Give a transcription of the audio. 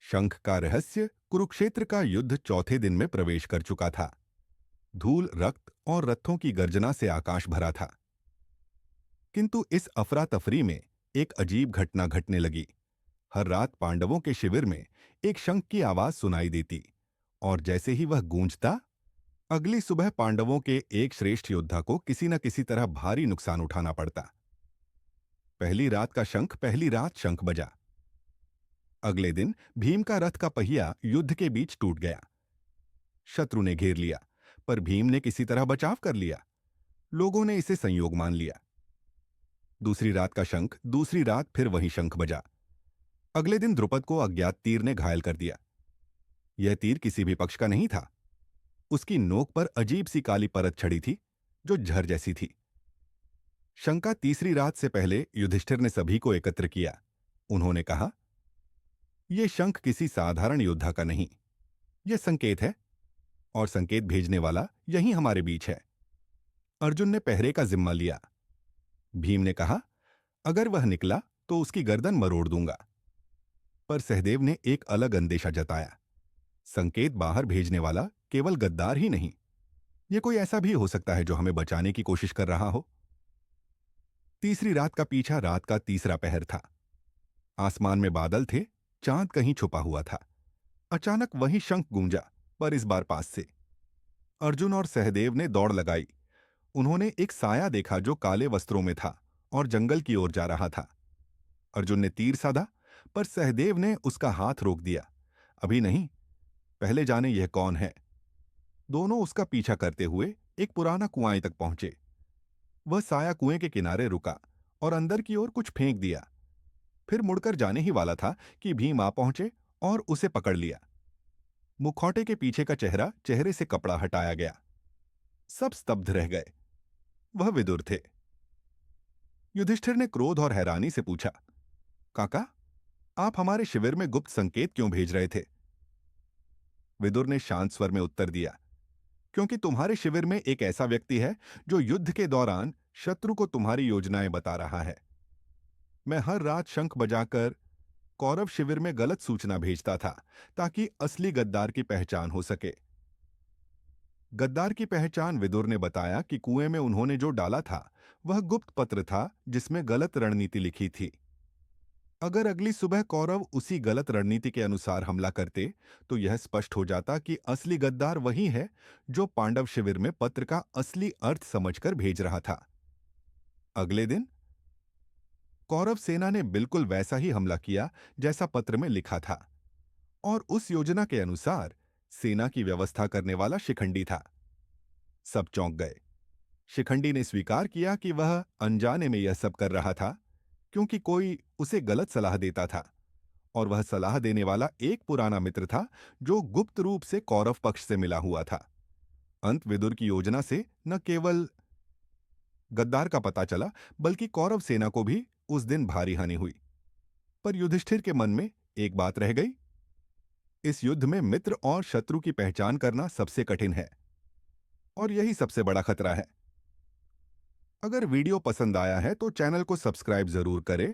शंख का रहस्य। कुरुक्षेत्र का युद्ध चौथे दिन में प्रवेश कर चुका था। धूल, रक्त और रथों की गर्जना से आकाश भरा था। किंतु इस अफरा तफरी में एक अजीब घटना घटने लगी। हर रात पांडवों के शिविर में एक शंख की आवाज सुनाई देती, और जैसे ही वह गूंजता, अगली सुबह पांडवों के एक श्रेष्ठ योद्धा को किसी न किसी तरह भारी नुकसान उठाना पड़ता। पहली रात शंख बजा। अगले दिन भीम का रथ का पहिया युद्ध के बीच टूट गया। शत्रु ने घेर लिया, पर भीम ने किसी तरह बचाव कर लिया। लोगों ने इसे संयोग मान लिया। दूसरी रात फिर वही शंख बजा। अगले दिन द्रुपद को अज्ञात तीर ने घायल कर दिया। यह तीर किसी भी पक्ष का नहीं था। उसकी नोक पर अजीब सी काली परत छड़ी थी, जो झर जैसी थी। शंका तीसरी रात से पहले युधिष्ठिर ने सभी को एकत्र किया। उन्होंने कहा, यह शंख किसी साधारण योद्धा का नहीं, यह संकेत है, और संकेत भेजने वाला यही हमारे बीच है। अर्जुन ने पहरे का जिम्मा लिया। भीम ने कहा, अगर वह निकला तो उसकी गर्दन मरोड़ दूंगा। पर सहदेव ने एक अलग अंदेशा जताया। संकेत बाहर भेजने वाला केवल गद्दार ही नहीं, यह कोई ऐसा भी हो सकता है जो हमें बचाने की कोशिश कर रहा हो। तीसरी रात का पीछा रात का तीसरा पहर था। आसमान में बादल थे, चांद कहीं छुपा हुआ था। अचानक वही शंख गूंजा, पर इस बार पास से। अर्जुन और सहदेव ने दौड़ लगाई। उन्होंने एक साया देखा जो काले वस्त्रों में था और जंगल की ओर जा रहा था। अर्जुन ने तीर साधा, पर सहदेव ने उसका हाथ रोक दिया। अभी नहीं, पहले जाने यह कौन है। दोनों उसका पीछा करते हुए एक पुराना कुआं तक पहुंचे। वह साया कुएं के किनारे रुका और अंदर की ओर कुछ फेंक दिया। फिर मुड़कर जाने ही वाला था कि भीम आ पहुंचे और उसे पकड़ लिया। मुखौटे के पीछे का चेहरे से कपड़ा हटाया गया। सब स्तब्ध रह गए। वह विदुर थे। युधिष्ठिर ने क्रोध और हैरानी से पूछा, काका, आप हमारे शिविर में गुप्त संकेत क्यों भेज रहे थे? विदुर ने शांत स्वर में उत्तर दिया, क्योंकि तुम्हारे शिविर में एक ऐसा व्यक्ति है जो युद्ध के दौरान शत्रु को तुम्हारी योजनाएं बता रहा है। मैं हर रात शंख बजाकर कौरव शिविर में गलत सूचना भेजता था, ताकि असली गद्दार की पहचान हो सके। गद्दार की पहचान विदुर ने बताया कि कुएं में उन्होंने जो डाला था वह गुप्त पत्र था, जिसमें गलत रणनीति लिखी थी। अगर अगली सुबह कौरव उसी गलत रणनीति के अनुसार हमला करते, तो यह स्पष्ट हो जाता कि असली गद्दार वही है जो पांडव शिविर में पत्र का असली अर्थ समझकर भेज रहा था। अगले दिन कौरव सेना ने बिल्कुल वैसा ही हमला किया जैसा पत्र में लिखा था, और उस योजना के अनुसार सेना की व्यवस्था करने वाला शिखंडी था। सब चौंक गए। शिखंडी ने स्वीकार किया कि वह अनजाने में यह सब कर रहा था, क्योंकि कोई उसे गलत सलाह देता था, और वह सलाह देने वाला एक पुराना मित्र था जो गुप्त रूप से कौरव पक्ष से मिला हुआ था। अंत विदुर की योजना से न केवल गद्दार का पता चला, बल्कि कौरव सेना को भी उस दिन भारी हानि हुई। पर युधिष्ठिर के मन में एक बात रह गई। इस युद्ध में मित्र और शत्रु की पहचान करना सबसे कठिन है, और यही सबसे बड़ा खतरा है। अगर वीडियो पसंद आया है तो चैनल को सब्सक्राइब जरूर करें